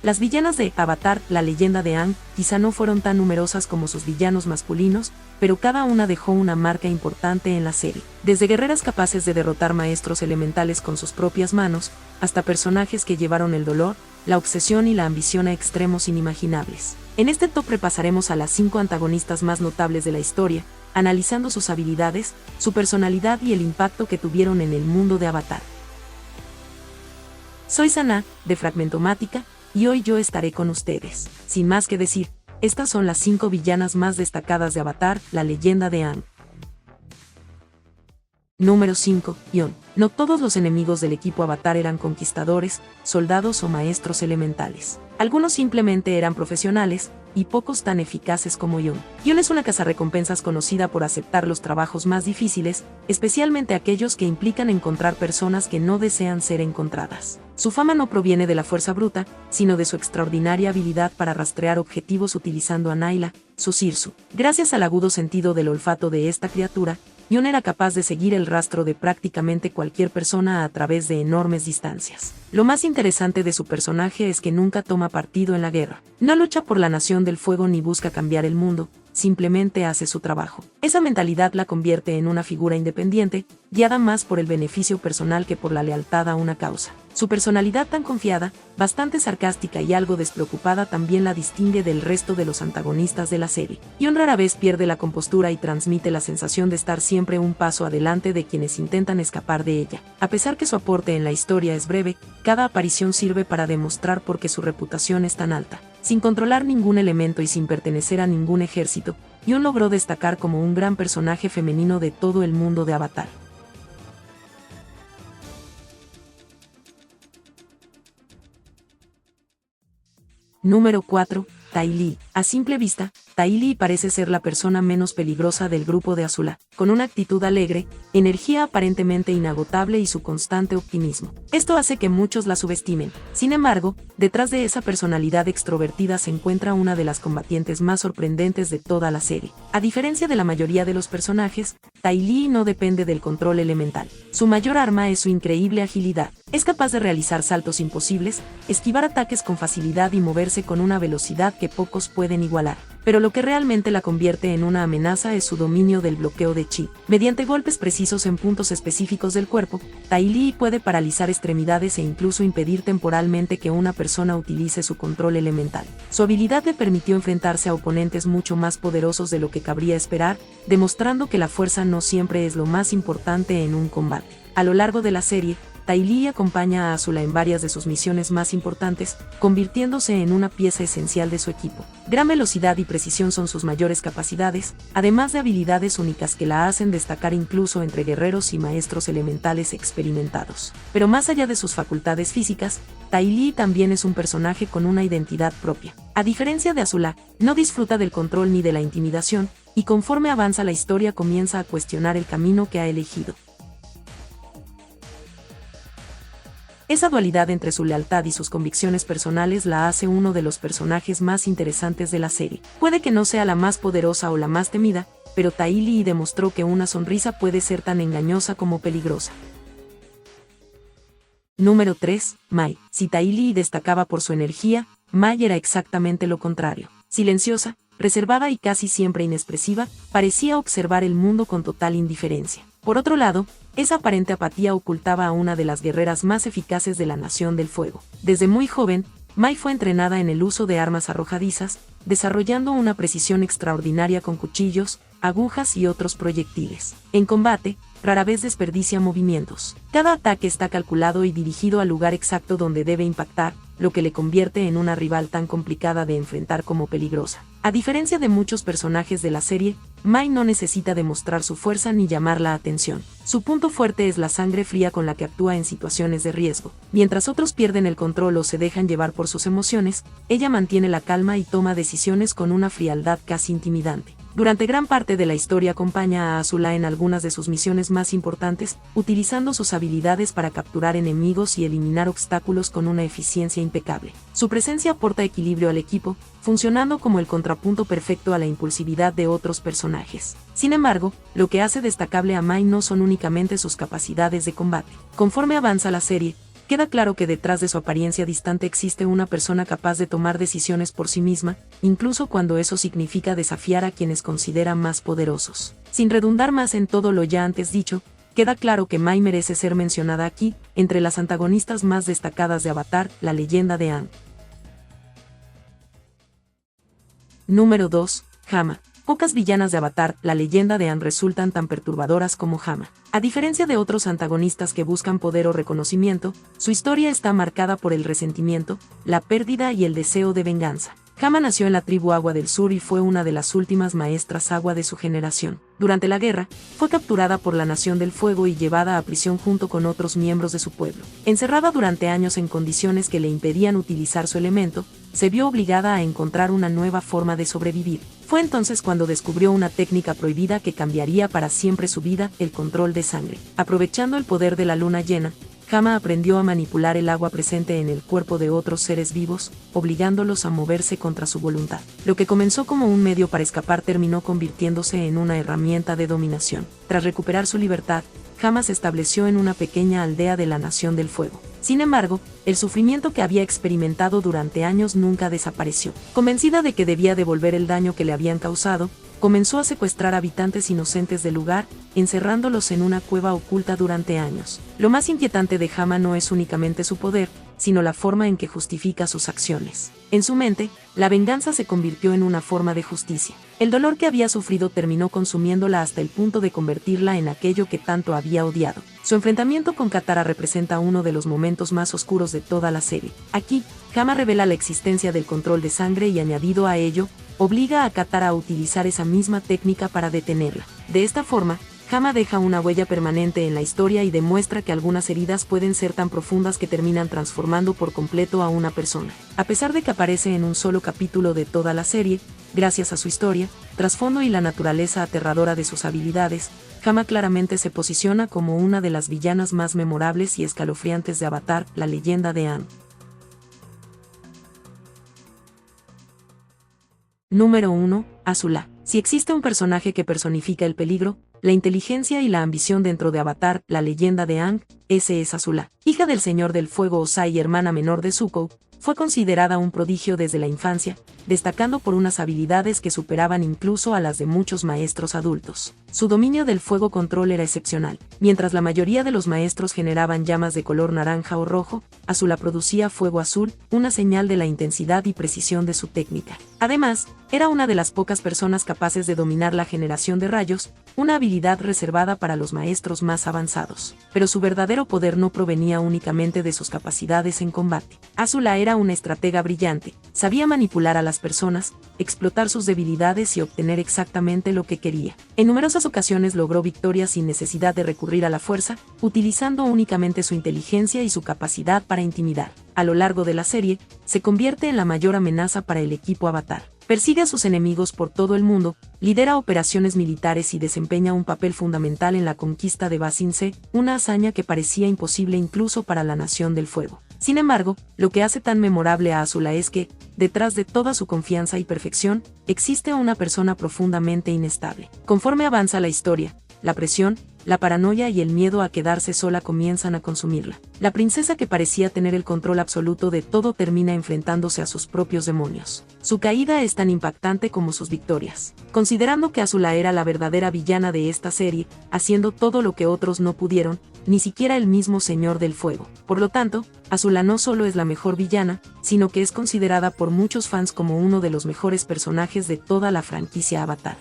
Las villanas de Avatar, la leyenda de Aang, quizá no fueron tan numerosas como sus villanos masculinos, pero cada una dejó una marca importante en la serie. Desde guerreras capaces de derrotar maestros elementales con sus propias manos, hasta personajes que llevaron el dolor, la obsesión y la ambición a extremos inimaginables. En este top repasaremos a las 5 antagonistas más notables de la historia, analizando sus habilidades, su personalidad y el impacto que tuvieron en el mundo de Avatar. Soy Sana, de Fragmentomática, y hoy yo estaré con ustedes. Sin más que decir, estas son las 5 villanas más destacadas de Avatar, la leyenda de Aang. Número 5. Ion. No todos los enemigos del equipo Avatar eran conquistadores, soldados o maestros elementales. Algunos simplemente eran profesionales, y pocos tan eficaces como Ion. Ion es una cazarrecompensas conocida por aceptar los trabajos más difíciles, especialmente aquellos que implican encontrar personas que no desean ser encontradas. Su fama no proviene de la fuerza bruta, sino de su extraordinaria habilidad para rastrear objetivos utilizando a Nayla, su Sirsu. Gracias al agudo sentido del olfato de esta criatura, Ion era capaz de seguir el rastro de prácticamente cualquier persona a través de enormes distancias. Lo más interesante de su personaje es que nunca toma partido en la guerra. No lucha por la Nación del Fuego ni busca cambiar el mundo, simplemente hace su trabajo. Esa mentalidad la convierte en una figura independiente, guiada más por el beneficio personal que por la lealtad a una causa. Su personalidad tan confiada, bastante sarcástica y algo despreocupada también la distingue del resto de los antagonistas de la serie. Ion rara vez pierde la compostura y transmite la sensación de estar siempre un paso adelante de quienes intentan escapar de ella. A pesar que su aporte en la historia es breve, cada aparición sirve para demostrar por qué su reputación es tan alta. Sin controlar ningún elemento y sin pertenecer a ningún ejército, Ion logró destacar como un gran personaje femenino de todo el mundo de Avatar. Número 4. Ty Lee. A simple vista, Ty Lee parece ser la persona menos peligrosa del grupo de Azula, con una actitud alegre, energía aparentemente inagotable y su constante optimismo. Esto hace que muchos la subestimen. Sin embargo, detrás de esa personalidad extrovertida se encuentra una de las combatientes más sorprendentes de toda la serie. A diferencia de la mayoría de los personajes, Ty Lee no depende del control elemental. Su mayor arma es su increíble agilidad. Es capaz de realizar saltos imposibles, esquivar ataques con facilidad y moverse con una velocidad que pocos pueden igualar. Pero lo que realmente la convierte en una amenaza es su dominio del bloqueo de chi. Mediante golpes precisos en puntos específicos del cuerpo, Ty Lee puede paralizar extremidades e incluso impedir temporalmente que una persona utilice su control elemental. Su habilidad le permitió enfrentarse a oponentes mucho más poderosos de lo que cabría esperar, demostrando que la fuerza no siempre es lo más importante en un combate. A lo largo de la serie, Ty Lee acompaña a Azula en varias de sus misiones más importantes, convirtiéndose en una pieza esencial de su equipo. Gran velocidad y precisión son sus mayores capacidades, además de habilidades únicas que la hacen destacar incluso entre guerreros y maestros elementales experimentados. Pero más allá de sus facultades físicas, Ty Lee también es un personaje con una identidad propia. A diferencia de Azula, no disfruta del control ni de la intimidación, y conforme avanza la historia comienza a cuestionar el camino que ha elegido. Esa dualidad entre su lealtad y sus convicciones personales la hace uno de los personajes más interesantes de la serie. Puede que no sea la más poderosa o la más temida, pero Ty Lee demostró que una sonrisa puede ser tan engañosa como peligrosa. Número 3. Mai. Si Ty Lee destacaba por su energía, Mai era exactamente lo contrario. Silenciosa, reservada y casi siempre inexpresiva, parecía observar el mundo con total indiferencia. Por otro lado, esa aparente apatía ocultaba a una de las guerreras más eficaces de la Nación del Fuego. Desde muy joven, Mai fue entrenada en el uso de armas arrojadizas, desarrollando una precisión extraordinaria con cuchillos, agujas y otros proyectiles. En combate, rara vez desperdicia movimientos. Cada ataque está calculado y dirigido al lugar exacto donde debe impactar, lo que le convierte en una rival tan complicada de enfrentar como peligrosa. A diferencia de muchos personajes de la serie, Mai no necesita demostrar su fuerza ni llamar la atención. Su punto fuerte es la sangre fría con la que actúa en situaciones de riesgo. Mientras otros pierden el control o se dejan llevar por sus emociones, ella mantiene la calma y toma decisiones con una frialdad casi intimidante. Durante gran parte de la historia acompaña a Azula en algunas de sus misiones más importantes, utilizando sus habilidades para capturar enemigos y eliminar obstáculos con una eficiencia impecable. Su presencia aporta equilibrio al equipo, funcionando como el contrapunto perfecto a la impulsividad de otros personajes. Sin embargo, lo que hace destacable a Mai no son únicamente sus capacidades de combate. Conforme avanza la serie, queda claro que detrás de su apariencia distante existe una persona capaz de tomar decisiones por sí misma, incluso cuando eso significa desafiar a quienes considera más poderosos. Sin redundar más en todo lo ya antes dicho, queda claro que Mai merece ser mencionada aquí, entre las antagonistas más destacadas de Avatar, la leyenda de Aang. Número 2. Hama. Pocas villanas de Avatar, la leyenda de Aang resultan tan perturbadoras como Hama. A diferencia de otros antagonistas que buscan poder o reconocimiento, su historia está marcada por el resentimiento, la pérdida y el deseo de venganza. Hama nació en la tribu Agua del Sur y fue una de las últimas maestras agua de su generación. Durante la guerra, fue capturada por la Nación del Fuego y llevada a prisión junto con otros miembros de su pueblo. Encerrada durante años en condiciones que le impedían utilizar su elemento, se vio obligada a encontrar una nueva forma de sobrevivir. Fue entonces cuando descubrió una técnica prohibida que cambiaría para siempre su vida, el control de sangre. Aprovechando el poder de la luna llena, Hama aprendió a manipular el agua presente en el cuerpo de otros seres vivos, obligándolos a moverse contra su voluntad. Lo que comenzó como un medio para escapar terminó convirtiéndose en una herramienta de dominación. Tras recuperar su libertad, Hama se estableció en una pequeña aldea de la Nación del Fuego. Sin embargo, el sufrimiento que había experimentado durante años nunca desapareció. Convencida de que debía devolver el daño que le habían causado, comenzó a secuestrar habitantes inocentes del lugar, encerrándolos en una cueva oculta durante años. Lo más inquietante de Hama no es únicamente su poder, sino la forma en que justifica sus acciones. En su mente, la venganza se convirtió en una forma de justicia. El dolor que había sufrido terminó consumiéndola hasta el punto de convertirla en aquello que tanto había odiado. Su enfrentamiento con Katara representa uno de los momentos más oscuros de toda la serie. Aquí, Hama revela la existencia del control de sangre y, añadido a ello, obliga a Katara a utilizar esa misma técnica para detenerla. De esta forma, Hama deja una huella permanente en la historia y demuestra que algunas heridas pueden ser tan profundas que terminan transformando por completo a una persona. A pesar de que aparece en un solo capítulo de toda la serie, gracias a su historia, trasfondo y la naturaleza aterradora de sus habilidades, Hama claramente se posiciona como una de las villanas más memorables y escalofriantes de Avatar, la leyenda de Aang. Número 1. Azula. Si existe un personaje que personifica el peligro, la inteligencia y la ambición dentro de Avatar, la leyenda de Aang, ese es Azula. Hija del Señor del Fuego Ozai y hermana menor de Zuko, fue considerada un prodigio desde la infancia, destacando por unas habilidades que superaban incluso a las de muchos maestros adultos. Su dominio del fuego control era excepcional. Mientras la mayoría de los maestros generaban llamas de color naranja o rojo, Azula producía fuego azul, una señal de la intensidad y precisión de su técnica. Además, era una de las pocas personas capaces de dominar la generación de rayos, una habilidad reservada para los maestros más avanzados. Pero su verdadero poder no provenía únicamente de sus capacidades en combate. Azula era una estratega brillante, sabía manipular a las personas, explotar sus debilidades y obtener exactamente lo que quería. En numerosas ocasiones logró victorias sin necesidad de recurrir a la fuerza, utilizando únicamente su inteligencia y su capacidad para intimidar. A lo largo de la serie, se convierte en la mayor amenaza para el equipo Avatar. Persigue a sus enemigos por todo el mundo, lidera operaciones militares y desempeña un papel fundamental en la conquista de Ba Sing Se, una hazaña que parecía imposible incluso para la Nación del Fuego. Sin embargo, lo que hace tan memorable a Azula es que, detrás de toda su confianza y perfección, existe una persona profundamente inestable. Conforme avanza la historia, la presión, la paranoia y el miedo a quedarse sola comienzan a consumirla. La princesa que parecía tener el control absoluto de todo termina enfrentándose a sus propios demonios. Su caída es tan impactante como sus victorias. Considerando que Azula era la verdadera villana de esta serie, haciendo todo lo que otros no pudieron, ni siquiera el mismo Señor del Fuego. Por lo tanto, Azula no solo es la mejor villana, sino que es considerada por muchos fans como uno de los mejores personajes de toda la franquicia Avatar.